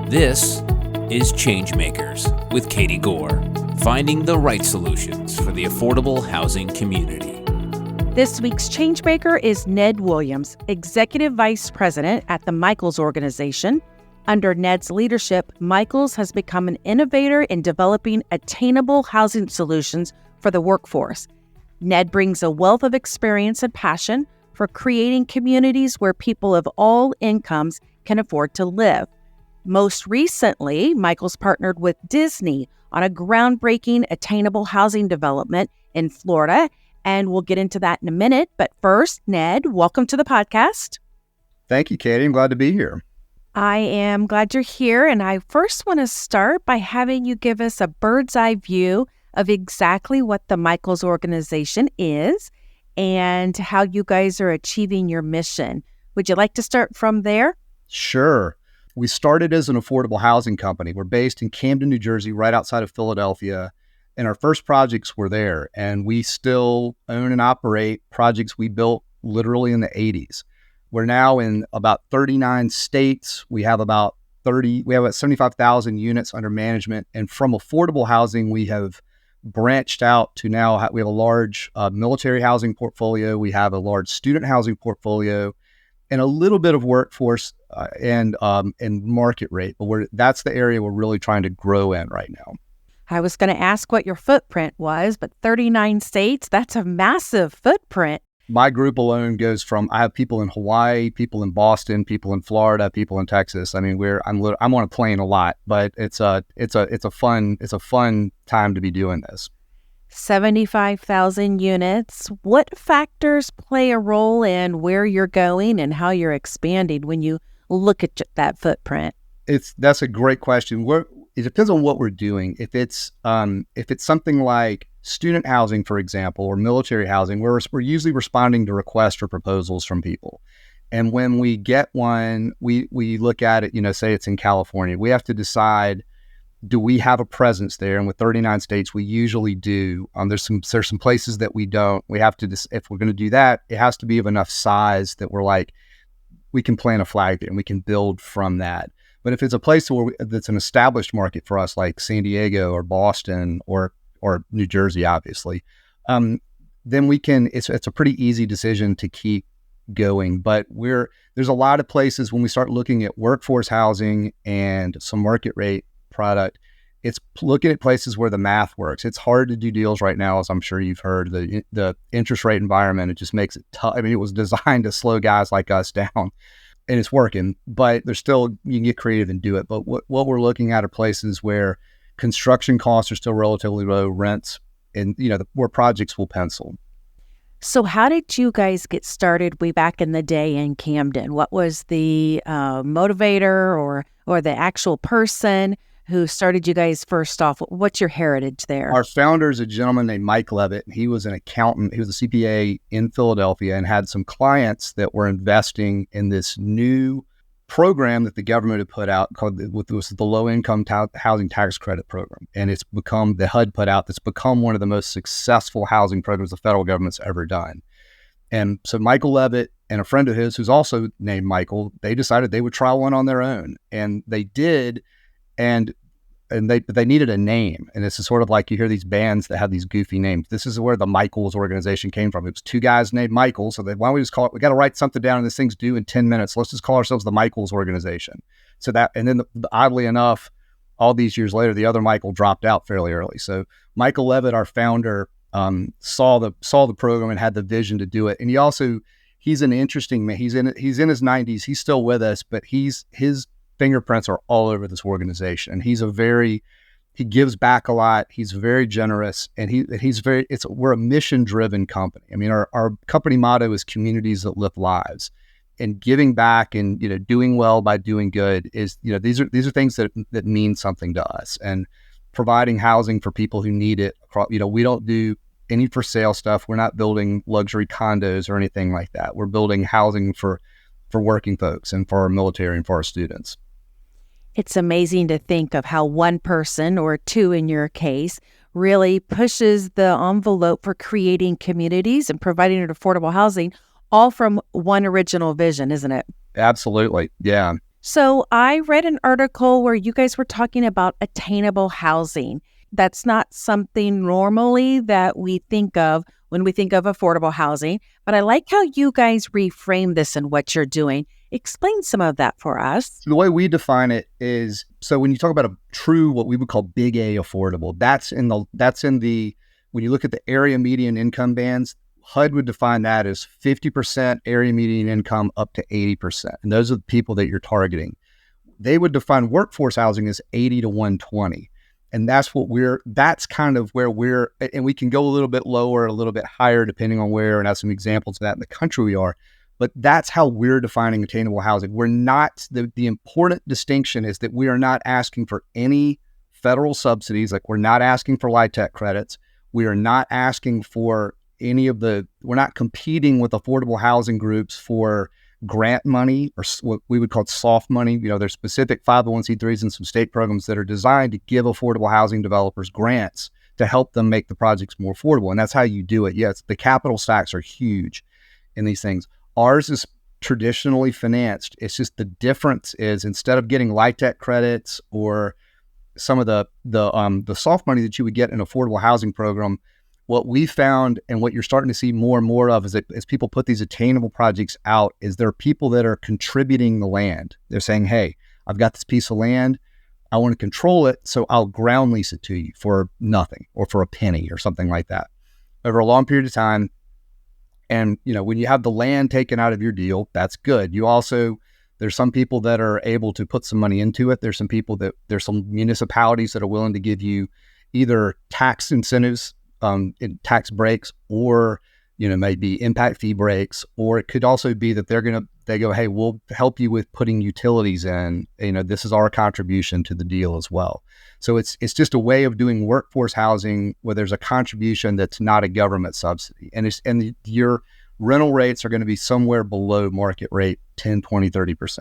This is Changemakers with Katie Gore, finding the right solutions for the affordable housing community. This week's Changemaker is Ned Williams, Executive Vice President at the Michaels Organization. Under Ned's leadership, Michaels has become an innovator in developing attainable housing solutions for the workforce. Ned brings a wealth of experience and passion for creating communities where people of all incomes can afford to live. Most recently, Michaels partnered with Disney on a groundbreaking attainable housing development in Florida, and we'll get into that in a minute. But first, Ned, welcome to the podcast. Thank you, Katie. I'm glad to be here. I am glad you're here, and I first want to start by having you give us a bird's eye view of exactly what the Michaels Organization is and how you guys are achieving your mission. Would you like to start from there? Sure. We started as an affordable housing company. We're based in Camden, New Jersey, right outside of Philadelphia, and our first projects were there. And we still own and operate projects we built literally in the 80s. We're now in about 39 states. We have about 75,000 units under management. And from affordable housing, we have branched out to now we have a large military housing portfolio. We have a large student housing portfolio and a little bit of workforce and market rate. But that's the area we're really trying to grow in right now. I was going to ask what your footprint was, but 39 states, that's a massive footprint. My group alone goes from, I have people in Hawaii, people in Boston, people in Florida, people in Texas. I mean, I'm on a plane a lot, but it's a fun time to be doing this. 75,000 units. What factors play a role in where you're going and how you're expanding when you look at that footprint? That's a great question. It depends on what we're doing. If it's something like student housing, for example, or military housing, we're usually responding to requests or proposals from people. And when we get one, we look at it, say it's in California. We have to decide, do we have a presence there? And with 39 states, we usually do. There's some places that we don't. We have to, if we're going to do that, it has to be of enough size that we're like, we can plant a flag there and we can build from that. But if it's a place that's an established market for us, like San Diego or Boston or New Jersey, obviously, then we can. It's a pretty easy decision to keep going. But there's a lot of places when we start looking at workforce housing and some market rate product. It's looking at places where the math works. It's hard to do deals right now, as I'm sure you've heard. The interest rate environment, it just makes it tough. I mean, it was designed to slow guys like us down. And it's working, but you can get creative and do it. But what we're looking at are places where construction costs are still relatively low, rents, and where projects will pencil. So how did you guys get started way back in the day in Camden? What was the motivator or the actual person who started you guys first off? What's your heritage there? Our founder is a gentleman named Mike Levitt. He was an accountant. He was a CPA in Philadelphia and had some clients that were investing in this new program that the government had put out called the Low Income Housing Tax Credit Program. And it's become, the HUD put out, that's become one of the most successful housing programs the federal government's ever done. And so Michael Levitt and a friend of his, who's also named Michael, they decided they would try one on their own. And they did. And they needed a name. And this is sort of like you hear these bands that have these goofy names. This is where the Michaels organization came from. It was two guys named Michael. So why don't we just call it, we got to write something down and this thing's due in 10 minutes. Let's just call ourselves the Michaels organization. So and then oddly enough, all these years later, the other Michael dropped out fairly early. So Michael Levitt, our founder, saw the program and had the vision to do it. And he's an interesting man. He's in his 90s. He's still with us, but his fingerprints are all over this organization. And he gives back a lot. He's very generous, and we're a mission-driven company. I mean, our company motto is communities that lift lives, and giving back and, doing well by doing good is, these are things that mean something to us, and providing housing for people who need it. We don't do any for sale stuff. We're not building luxury condos or anything like that. We're building housing for working folks and for our military and for our students. It's amazing to think of how one person, or two in your case, really pushes the envelope for creating communities and providing affordable housing, all from one original vision, isn't it? Absolutely. Yeah. So I read an article where you guys were talking about attainable housing. That's not something normally that we think of when we think of affordable housing, but I like how you guys reframe this and what you're doing. Explain some of that for us. The way we define it is, so when you talk about a true, what we would call big A affordable, that's in the when you look at the area median income bands, HUD would define that as 50% area median income up to 80%. And those are the people that you're targeting. They would define workforce housing as 80 to 120. And that's kind of where and we can go a little bit lower, a little bit higher, depending on where, and have some examples of that in the country we are. But that's how we're defining attainable housing. We're not, the important distinction is that we are not asking for any federal subsidies. Like, we're not asking for LIHTC credits. We are not asking for we're not competing with affordable housing groups for grant money, or what we would call soft money. There's specific 501c3s and some state programs that are designed to give affordable housing developers grants to help them make the projects more affordable. And that's how you do it. Yes, the capital stacks are huge in these things. Ours is traditionally financed. It's just the difference is, instead of getting LIHTC credits or some of the soft money that you would get in an affordable housing program, what we found and what you're starting to see more and more of is that as people put these attainable projects out, is there are people that are contributing the land. They're saying, hey, I've got this piece of land, I want to control it, so I'll ground lease it to you for nothing or for a penny or something like that over a long period of time. And, when you have the land taken out of your deal, that's good. There's some people that are able to put some money into it. There's some municipalities that are willing to give you either tax incentives, tax breaks, or, maybe impact fee breaks, or it could also be that they go, hey, we'll help you with putting utilities in, this is our contribution to the deal as well. So it's just a way of doing workforce housing where there's a contribution that's not a government subsidy. And your rental rates are going to be somewhere below market rate, 10, 20, 30%.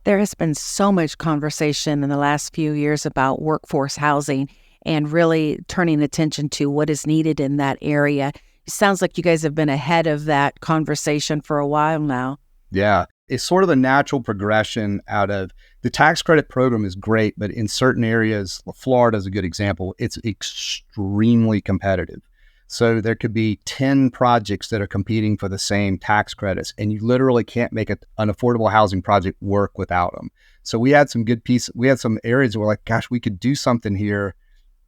There has been so much conversation in the last few years about workforce housing and really turning attention to what is needed in that area. It sounds like you guys have been ahead of that conversation for a while now. Yeah, it's sort of the natural progression out of the tax credit program is great, but in certain areas, Florida is a good example, it's extremely competitive. So there could be 10 projects that are competing for the same tax credits, and you literally can't make an affordable housing project work without them. So we had some areas where we're like, gosh, we could do something here.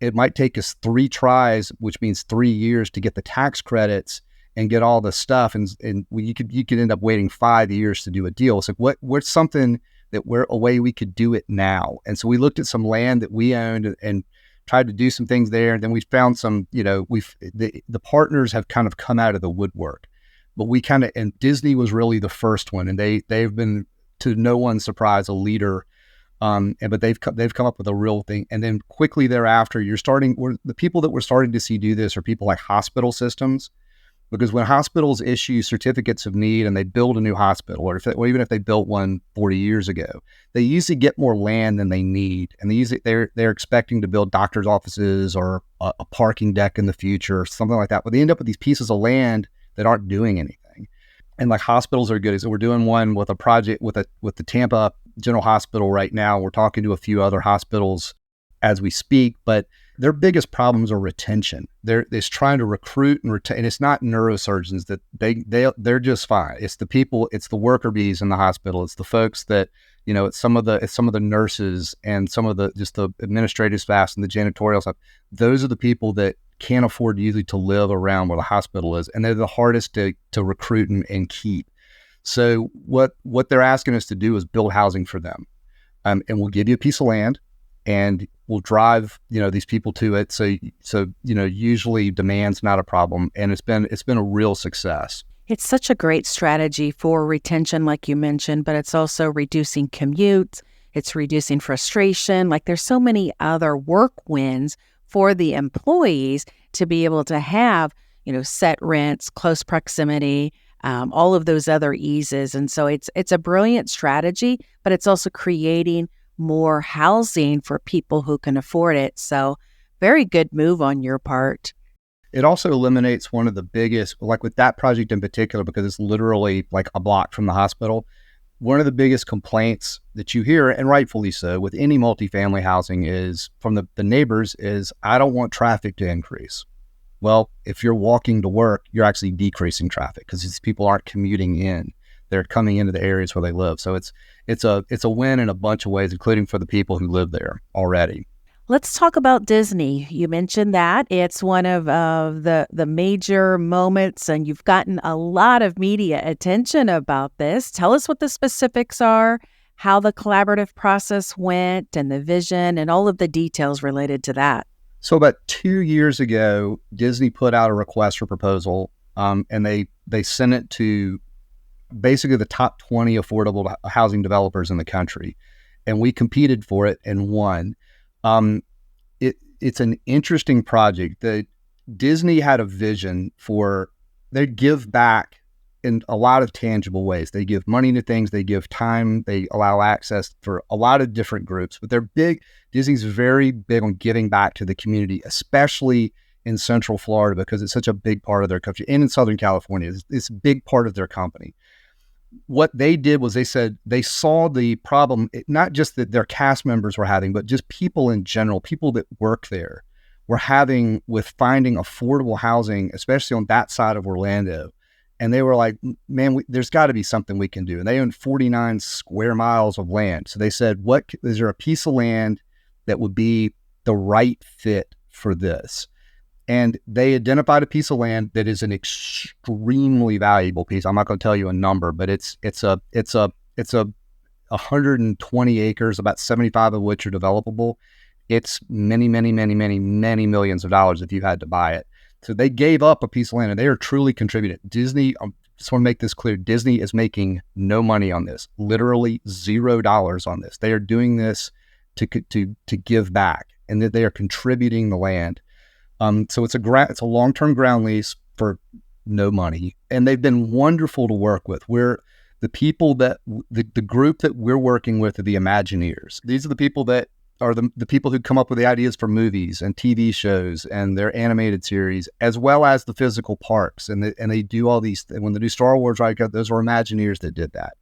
It might take us 3 tries, which means 3 years to get the tax credits and get all the stuff. And you could end up waiting 5 years to do a deal. It's like, what's something that a way we could do it now? And so we looked at some land that we owned and tried to do some things there. And then we found some, the partners have kind of come out of the woodwork, but and Disney was really the first one. And they've been, to no one's surprise, a leader. But they've come up with a real thing. And then quickly thereafter, the people that we're starting to see do this are people like hospital systems, because when hospitals issue certificates of need and they build a new hospital, or even if they built one 40 years ago, they usually get more land than they need. And they're expecting to build doctor's offices or a parking deck in the future, or something like that. But they end up with these pieces of land that aren't doing anything. And like, hospitals are good. So we're doing one with a project with the Tampa General Hospital right now. We're talking to a few other hospitals as we speak, but their biggest problems are retention. They're trying to recruit and retain. And it's not neurosurgeons that they're just fine. It's the people, it's the worker bees in the hospital. It's the folks that, it's some of the nurses and some of the administrative staff and the janitorial stuff. Those are the people that can't afford usually to live around where the hospital is. And they're the hardest to recruit and keep. So what they're asking us to do is build housing for them. And we'll give you a piece of land and we'll drive, these people to it. So usually demand's not a problem. And it's been a real success. It's such a great strategy for retention, like you mentioned, but it's also reducing commutes. It's reducing frustration. Like, there's so many other work wins for the employees to be able to have, set rents, close proximity, all of those other eases. And so it's a brilliant strategy, but it's also creating more housing for people who can afford it. So very good move on your part. It also eliminates one of the biggest, like with that project in particular, because it's literally like a block from the hospital. one of the biggest complaints that you hear, and rightfully so, with any multifamily housing is from the neighbors is, I don't want traffic to increase. Well, if you're walking to work, you're actually decreasing traffic because these people aren't commuting in. They're coming into the areas where they live. So it's a win in a bunch of ways, including for the people who live there already. Let's talk about Disney. You mentioned that it's one of the major moments, and you've gotten a lot of media attention about this. Tell us what the specifics are, how the collaborative process went, and the vision, and all of the details related to that. So about 2 years ago, Disney put out a request for proposal, and they sent it to basically the top 20 affordable housing developers in the country, and we competed for it and won. It's an interesting project. Disney had a vision for, they give back in a lot of tangible ways. They give money to things, they give time, they allow access for a lot of different groups, but Disney's very big on giving back to the community, especially in Central Florida, because it's such a big part of their country, and in Southern California, it's a big part of their company. What they did was they said they saw the problem, not just that their cast members were having, but just people in general, people that work there were having with finding affordable housing, especially on that side of Orlando. And they were like, man, there's got to be something we can do. And they own 49 square miles of land. So they said, is there a piece of land that would be the right fit for this? And they identified a piece of land that is an extremely valuable piece. I'm not going to tell you a number, but it's 120 acres, about 75 of which are developable. It's many millions of dollars if you had to buy it. So they gave up a piece of land, and they are truly contributing. Disney, I just want to make this clear, Disney is making no money on this, literally $0 on this. They are doing this to give back, and that they are contributing the land. So it's a long-term ground lease for no money, and they've been wonderful to work with. The group that we're working with are the Imagineers. These are the people that are the people who come up with the ideas for movies and TV shows and their animated series, as well as the physical parks. And they do all these. When they do Star Wars, right, those were Imagineers that did that.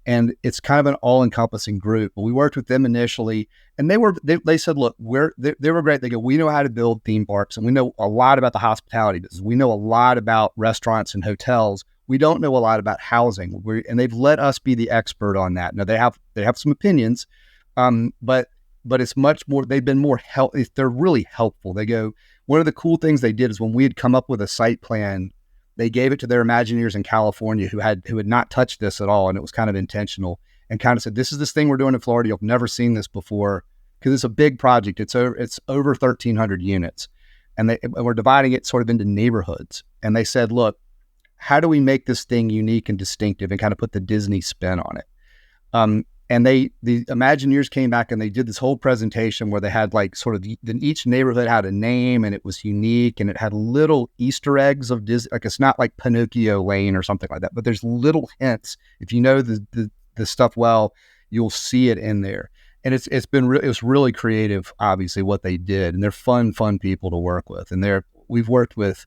And it's kind of an all-encompassing group. But we worked with them initially, and they said, look, they were great. They go, we know how to build theme parks, and we know a lot about the hospitality business. We know a lot about restaurants and hotels. We don't know a lot about housing. And they've let us be the expert on that. Now they have some opinions, but it's much more. They've been more they're really helpful. They go, one of the cool things they did is when we had come up with a site plan, they gave it to their Imagineers in California who had not touched this at all, and it was kind of intentional, and kind of said, this is this thing we're doing in Florida. You've never seen this before, because it's a big project. It's over 1,300 units, and we're dividing it sort of into neighborhoods. And they said, look, how do we make this thing unique and distinctive, and kind of put the Disney spin on it? And the Imagineers came back and they did this whole presentation where they had like sort of each neighborhood had a name, and it was unique, and it had little Easter eggs of Disney. Like, it's not like Pinocchio Lane or something like that, but there's little hints. If you know the stuff well, you'll see it in there. And it was really creative, obviously, what they did, and they're fun people to work with. And we've worked with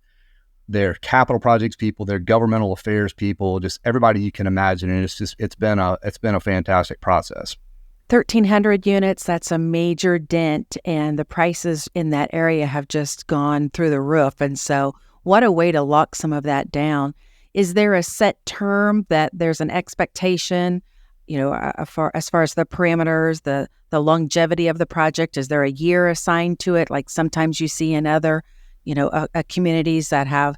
their capital projects people, their governmental affairs people, just everybody you can imagine. And it's been a fantastic process. 1,300 units, that's a major dent, and the prices in that area have just gone through the roof. And so what a way to lock some of that down. Is there a set term that there's an expectation, as far as the parameters, the longevity of the project? Is there a year assigned to it? Like sometimes you see in other communities that have,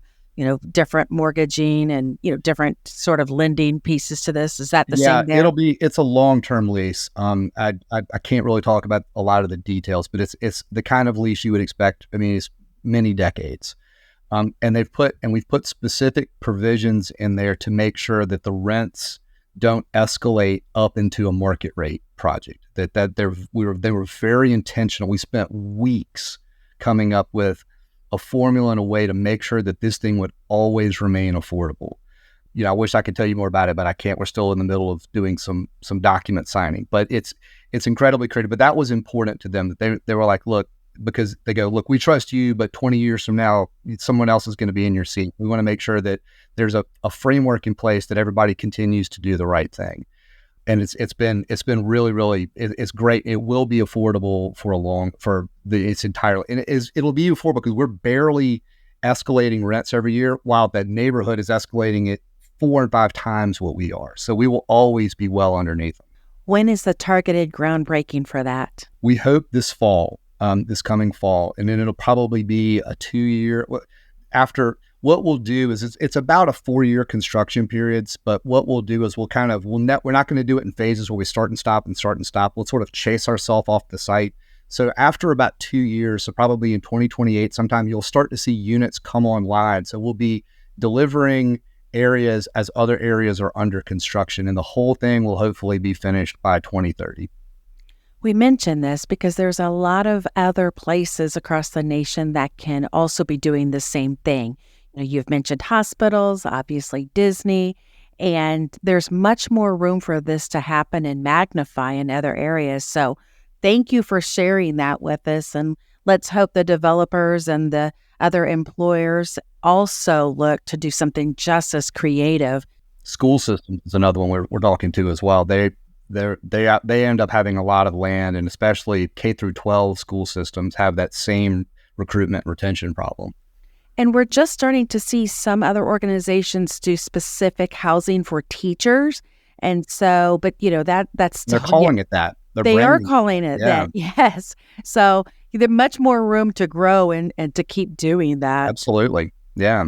different mortgaging and, different sort of lending pieces to this. Is that the same there? It's a long-term lease. I can't really talk about a lot of the details, but it's the kind of lease you would expect. I mean, it's many decades. And we've put specific provisions in there to make sure that the rents don't escalate up into a market rate project. They were very intentional. We spent weeks coming up with a formula and a way to make sure that this thing would always remain affordable. I wish I could tell you more about it, but I can't. We're still in the middle of doing some document signing, but it's incredibly creative. But that was important to them, that they were like, look, because they go, look, we trust you, but 20 years from now, someone else is going to be in your seat. We want to make sure that there's a framework in place that everybody continues to do the right thing. And it's been really it's great. It will be affordable it's entirely, and it'll be affordable because we're barely escalating rents every year, while that neighborhood is escalating it 4 and 5 times what we are. So we will always be well underneath them. When is the targeted groundbreaking for that? We hope this fall, this coming fall, and then it'll probably be a 2-year after. What we'll do is it's about a 4-year construction periods, but what we'll do is we're not going to do it in phases where we start and stop. We'll sort of chase ourselves off the site. So after about 2 years, so probably in 2028, sometime you'll start to see units come online. So we'll be delivering areas as other areas are under construction, and the whole thing will hopefully be finished by 2030. We mention this because there's a lot of other places across the nation that can also be doing the same thing. You've mentioned hospitals, obviously Disney, and there's much more room for this to happen and magnify in other areas. So thank you for sharing that with us, and let's hope the developers and the other employers also look to do something just as creative. School systems is another one we're talking to as well. They end up having a lot of land, and especially K through 12 school systems have that same recruitment retention problem. And we're just starting to see some other organizations do specific housing for teachers. And so, but that's still, they're calling it that. They are calling it that. Yes. So there's much more room to grow and to keep doing that. Absolutely. Yeah.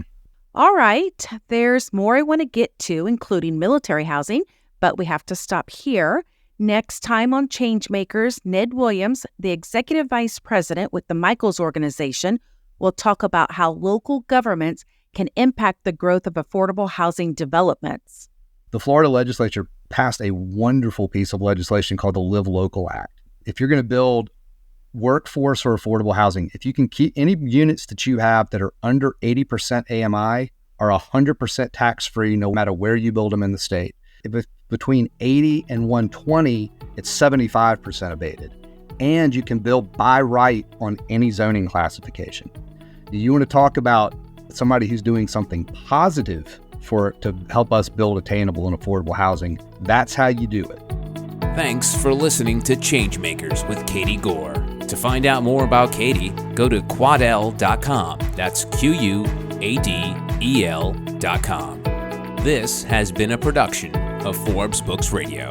All right. There's more I want to get to, including military housing, but we have to stop here. Next time on Changemakers, Ned Williams, the Executive Vice President with the Michaels Organization, will talk about how local governments can impact the growth of affordable housing developments. The Florida legislature passed a wonderful piece of legislation called the Live Local Act. If you're going to build workforce or affordable housing, if you can keep any units that you have that are under 80% AMI are 100% tax-free no matter where you build them in the state. If it's between 80 and 120, it's 75% abated. And you can build by right on any zoning classification. You want to talk about somebody who's doing something positive to help us build attainable and affordable housing. That's how you do it. Thanks for listening to Changemakers with Katie Gore. To find out more about Katie, go to quadel.com. That's QUADEL.com. This has been a production of Forbes Books Radio.